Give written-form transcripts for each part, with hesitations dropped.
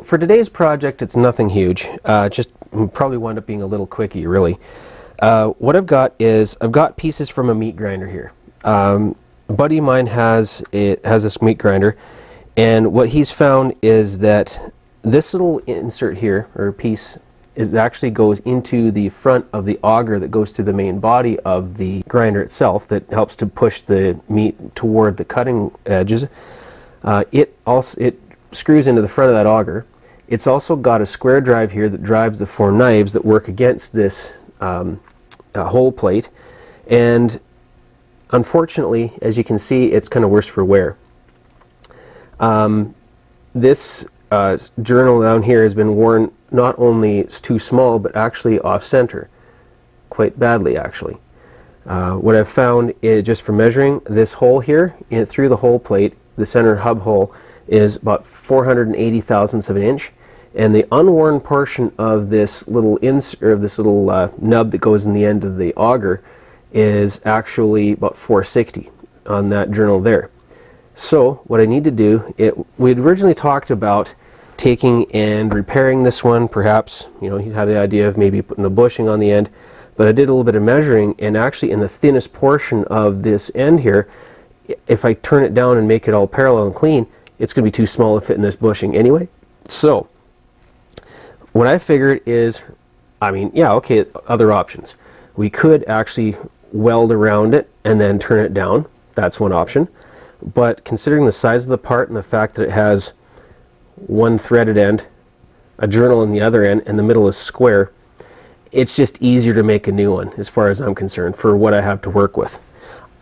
for today's project, it's nothing huge. Just probably wound up being a little quickie, really. What I've got is I've got pieces from a meat grinder here. A buddy of mine has this meat grinder, and what he's found is that this little insert here, or piece, actually goes into the front of the auger that goes through the main body of the grinder itself, that helps to push the meat toward the cutting edges. It screws into the front of that auger. It's also got a square drive here that drives the 4 knives that work against this hole plate, and unfortunately, as you can see, it's kind of worse for wear. This journal down here has been worn. Not only it's too small, but actually off center, quite badly actually. What I've found is, just from measuring this hole here through the hole plate, the center hub hole is about 480 thousandths of an inch, and the unworn portion of this little nub that goes in the end of the auger is actually about 460 on that journal there. So what I need to do, we'd originally talked about taking and repairing this one. Perhaps, you know, he had the idea of maybe putting a bushing on the end, but I did a little bit of measuring, and actually in the thinnest portion of this end here, if I turn it down and make it all parallel and clean, it's going to be too small to fit in this bushing anyway. So what I figured is, I mean, yeah, okay, other options. We could actually weld around it and then turn it down. That's one option. But considering the size of the part and the fact that it has one threaded end, a journal in the other end, and the middle is square, it's just easier to make a new one as far as I'm concerned for what I have to work with.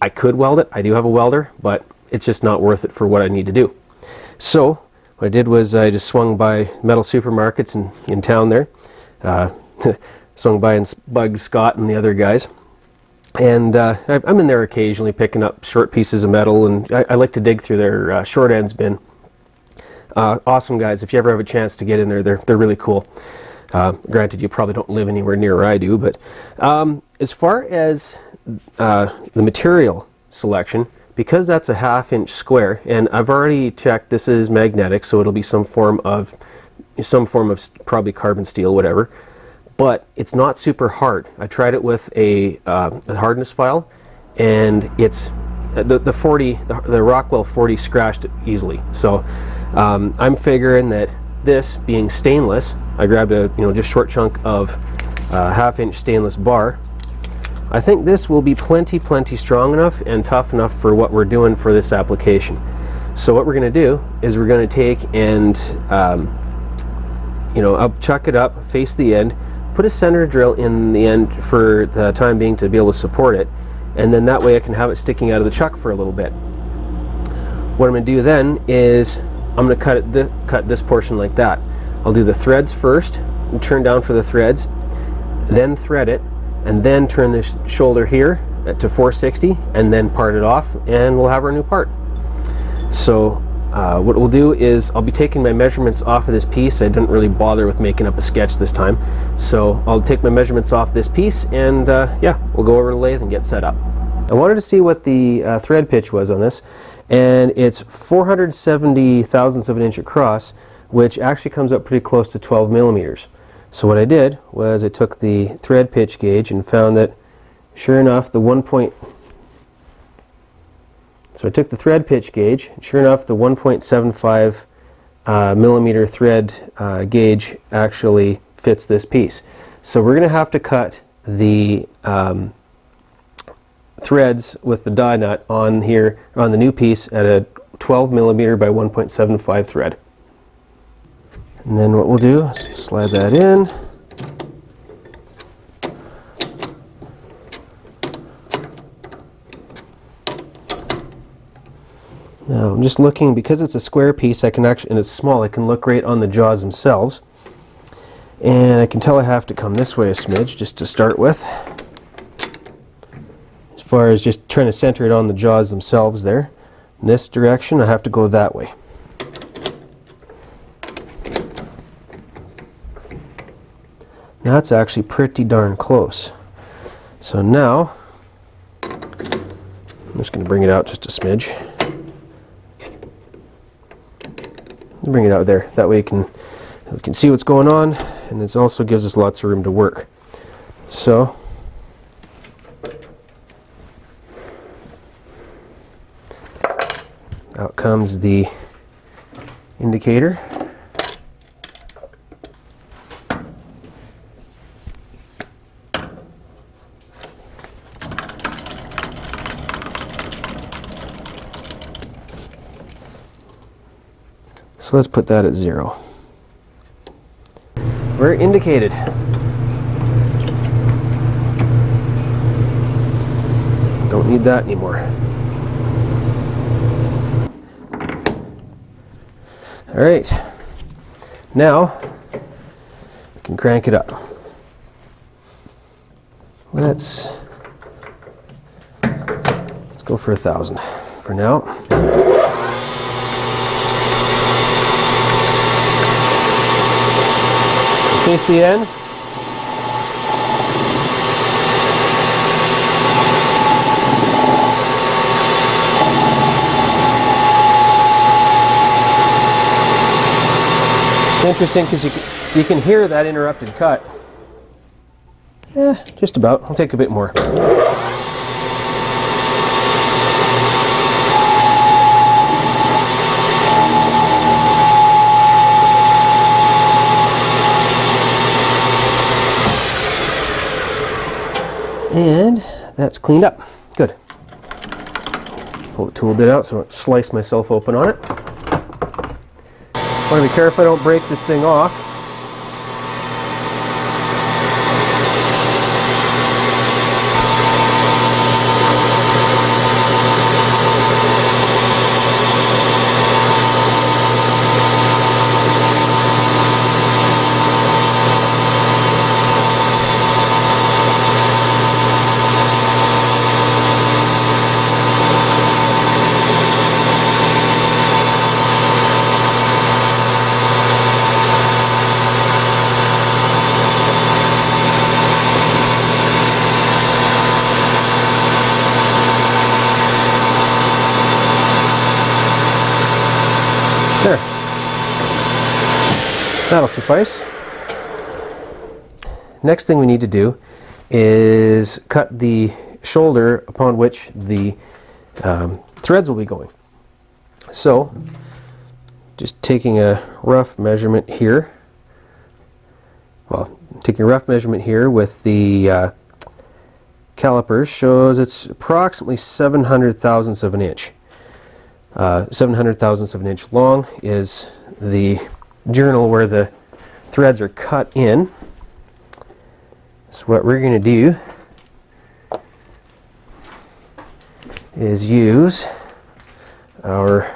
I could weld it. I do have a welder, but it's just not worth it for what I need to do. So what I did was I just swung by metal supermarkets in town there, swung by and bugged Scott and the other guys, and I'm in there occasionally picking up short pieces of metal, and I like to dig through their short ends bin. Awesome guys. If you ever have a chance to get in there, they're really cool. Granted, you probably don't live anywhere near where I do, but as far as the material selection, because that's a 1/2 inch square, and I've already checked this is magnetic, so it'll be some form of probably carbon steel, whatever, but it's not super hard. I tried it with a hardness file, and it's the Rockwell 40 scratched it easily. So I'm figuring that this being stainless, I grabbed a just short chunk of 1/2 inch stainless bar. I think this will be plenty strong enough and tough enough for what we're doing for this application. So what we're going to do is we're going to take and I'll chuck it up, face the end, put a center drill in the end for the time being to be able to support it, and then that way I can have it sticking out of the chuck for a little bit. What I'm going to do then is I'm going to cut this portion like that. I'll do the threads first, and turn down for the threads, then thread it, and then turn this shoulder here to 460, and then part it off, and we'll have our new part. So what we'll do is I'll be taking my measurements off of this piece. I didn't really bother with making up a sketch this time, so I'll take my measurements off this piece, and yeah, we'll go over to the lathe and get set up. I wanted to see what the thread pitch was on this, and it's 470 thousandths of an inch across, which actually comes up pretty close to 12 millimeters. So what I did was I took the thread pitch gauge and found that, sure enough, the So I took the thread pitch gauge, and sure enough, the 1.75 millimeter thread gauge actually fits this piece. So we're going to have to cut the threads with the die nut on here on the new piece at a 12 millimeter by 1.75 thread. And then what we'll do is slide that in. Now I'm just looking, because it's a square piece, I can actually, and it's small, I can look right on the jaws themselves. And I can tell I have to come this way a smidge just to start with. As far as just trying to center it on the jaws themselves there. In this direction, I have to go that way. That's actually pretty darn close. So now, I'm just going to bring it out just a smidge. Bring it out there. That way you can we can see what's going on, and this also gives us lots of room to work. So out comes the indicator. So let's put that at 0. We're indicated. Don't need that anymore. All right, now we can crank it up. Let's go for 1,000 for now. Face the end. It's interesting because you can hear that interrupted cut. Just about. I'll take a bit more. And that's cleaned up. Good. Pull the tool bit out so I don't slice myself open on it. Want to be careful I don't break this thing off. There. That'll suffice. Next thing we need to do is cut the shoulder upon which the threads will be going. So, just taking a rough measurement here. Well, taking a rough measurement here with the calipers shows it's approximately 700 thousandths of an inch. 700 thousandths of an inch long is the journal where the threads are cut in. So what we're going to do is use our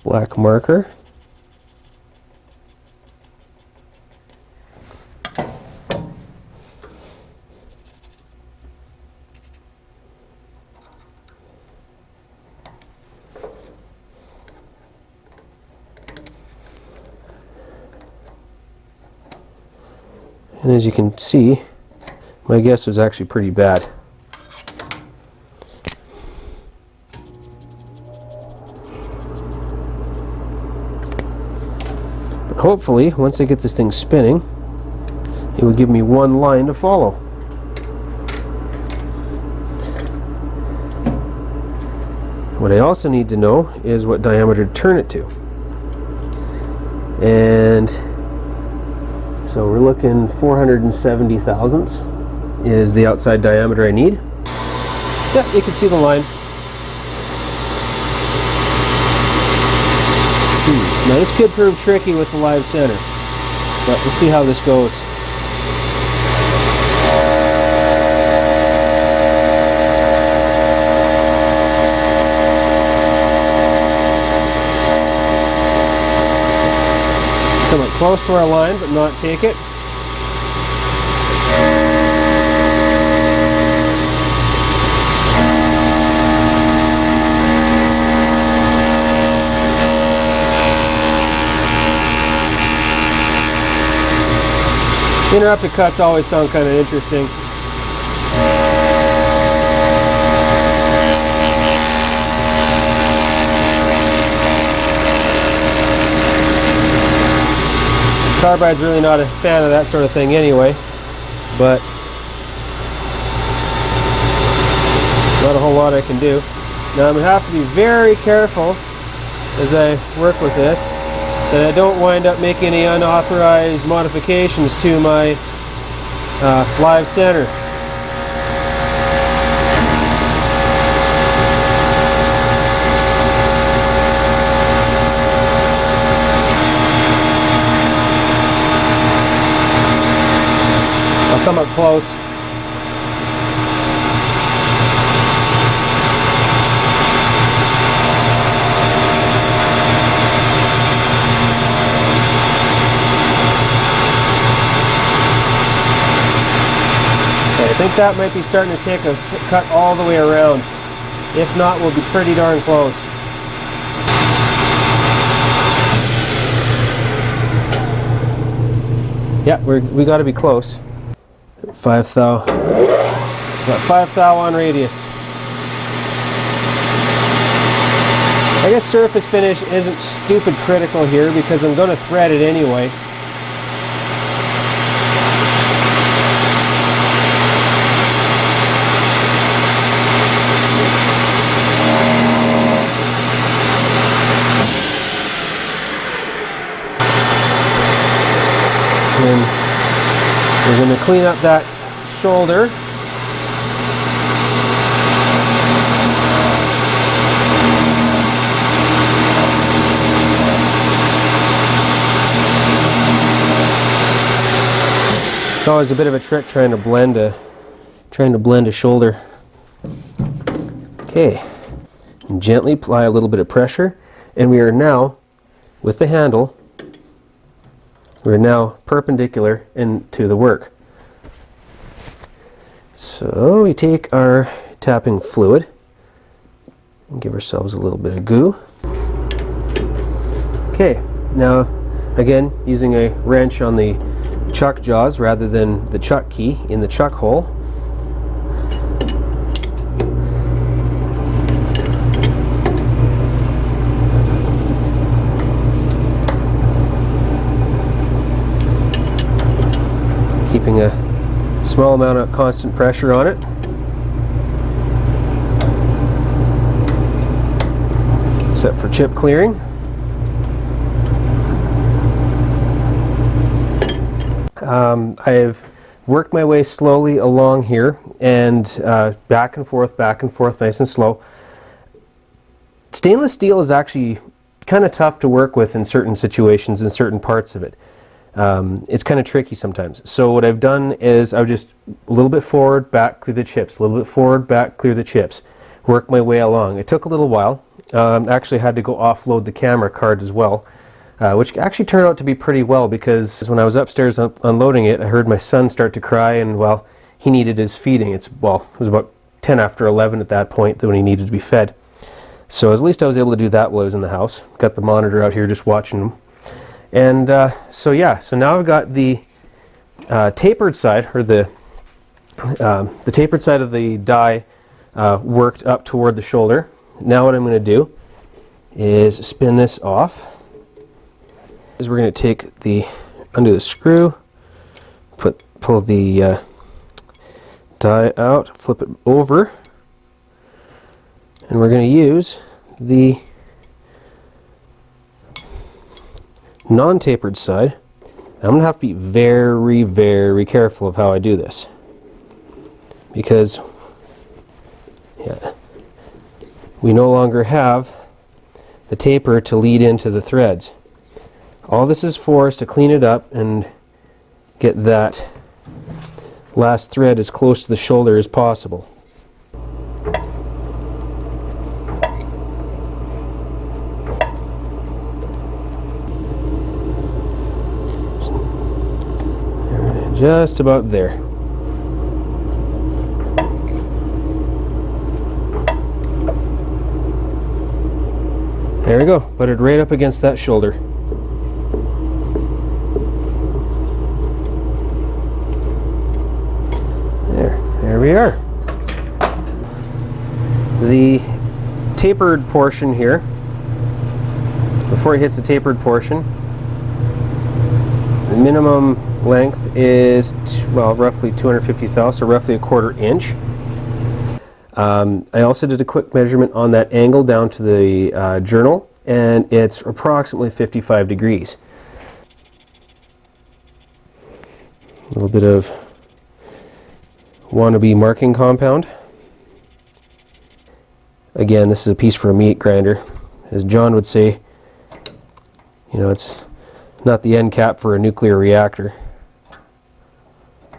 black marker . And as you can see, my guess was actually pretty bad. But hopefully, once I get this thing spinning, it will give me one line to follow. What I also need to know is what diameter to turn it to. And so we're looking 470 thousandths is the outside diameter I need. Yeah, you can see the line. Now this could prove tricky with the live center, but we'll see how this goes. Come up close to our line, but not take it. Interrupted cuts always sound kind of interesting. Carbide's really not a fan of that sort of thing anyway, but not a whole lot I can do. Now I'm going to have to be very careful as I work with this that I don't wind up making any unauthorized modifications to my live center. I'll come up close. I think that might be starting to take a cut all the way around. If not, we'll be pretty darn close. Yeah, we got to be close. 5 thou. Got 5 thou on radius. I guess surface finish isn't stupid critical here because I'm going to thread it anyway. And we're going to clean up that shoulder. It's always a bit of a trick trying to blend a shoulder. Okay, and gently apply a little bit of pressure, and we are now with the handle. We're now perpendicular into the work. So we take our tapping fluid and give ourselves a little bit of goo. Okay, now again using a wrench on the chuck jaws rather than the chuck key in the chuck hole. Keeping a small amount of constant pressure on it. Except for chip clearing. I've worked my way slowly along here and back and forth, nice and slow. Stainless steel is actually kind of tough to work with in certain situations, in certain parts of it. It's kind of tricky sometimes. So what I've done is I've just a little bit forward, back, clear the chips, a little bit forward, back, clear the chips. Work my way along. It took a little while. Actually had to go offload the camera card as well, which actually turned out to be pretty well because when I was upstairs unloading it, I heard my son start to cry and, well, he needed his feeding. It was about 10 after 11 at that point when he needed to be fed. So at least I was able to do that while I was in the house. Got the monitor out here just watching him. And so yeah, so now I've got the tapered side, or the tapered side of the die worked up toward the shoulder. Now what I'm going to do is spin this off. We're going to take undo the screw, pull the die out, flip it over, and we're going to use the non-tapered side. I'm going to have to be very, very careful of how I do this because we no longer have the taper to lead into the threads. All this is for is to clean it up and get that last thread as close to the shoulder as possible. Just about there. There we go. Put it right up against that shoulder. There we are. The tapered portion here, before it hits the tapered portion, The minimum length is, well, roughly 250 thou, so roughly a 1/4 inch. I also did a quick measurement on that angle down to the journal, and it's approximately 55 degrees. A little bit of wannabe marking compound. Again, this is a piece for a meat grinder. As John would say, you know, it's not the end cap for a nuclear reactor.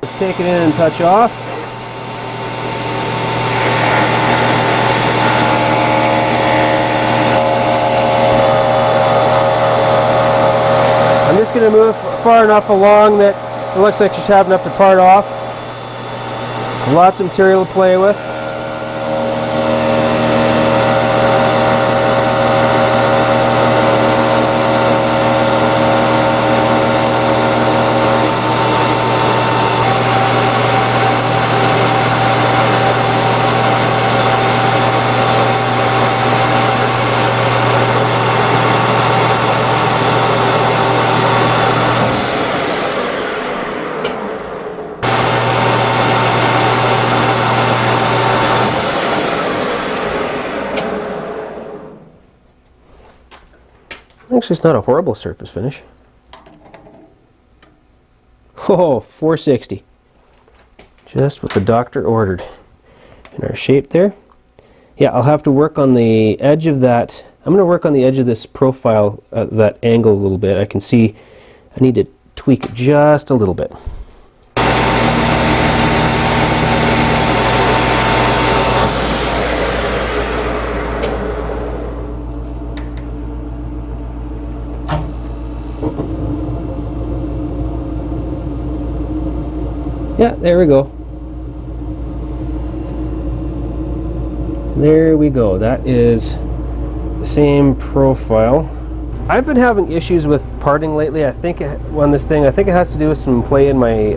Let's take it in and touch off. I'm just going to move far enough along that it looks like you should have enough to part off. Lots of material to play with. Actually, it's not a horrible surface finish. Oh, 460. Just what the doctor ordered. In our shape there. Yeah, I'll have to work on the edge of that. I'm going to work on the edge of this profile, that angle a little bit. I can see I need to tweak it just a little bit. Yeah, there we go. There we go. That is the same profile. I've been having issues with parting lately. I think on this thing, I think it has to do with some play in my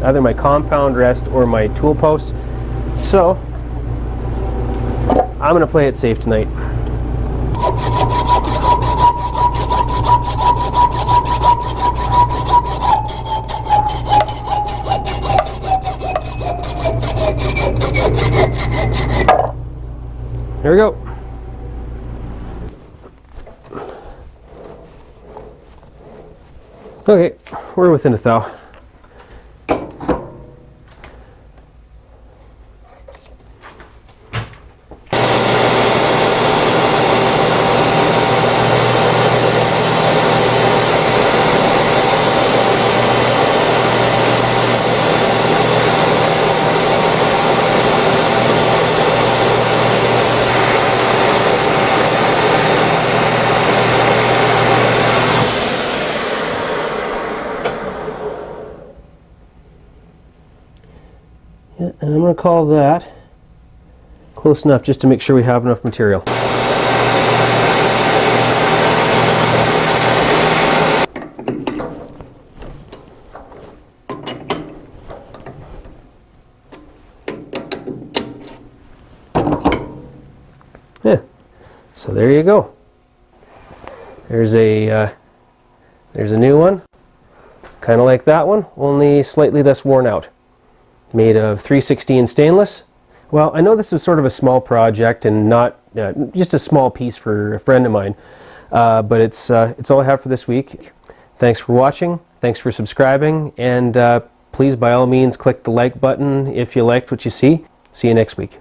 either my compound rest or my tool post. So I'm gonna play it safe tonight. There we go. Okay, we're within a thou. And I'm going to call that close enough just to make sure we have enough material. Yeah, so there you go. There's a new one, kind of like that one, only slightly less worn out. Made of 316 stainless. Well, I know this is sort of a small project and not just a small piece for a friend of mine, but it's all I have for this week. Thanks for watching, thanks for subscribing, and please by all means click the like button if you liked what you see. See you next week.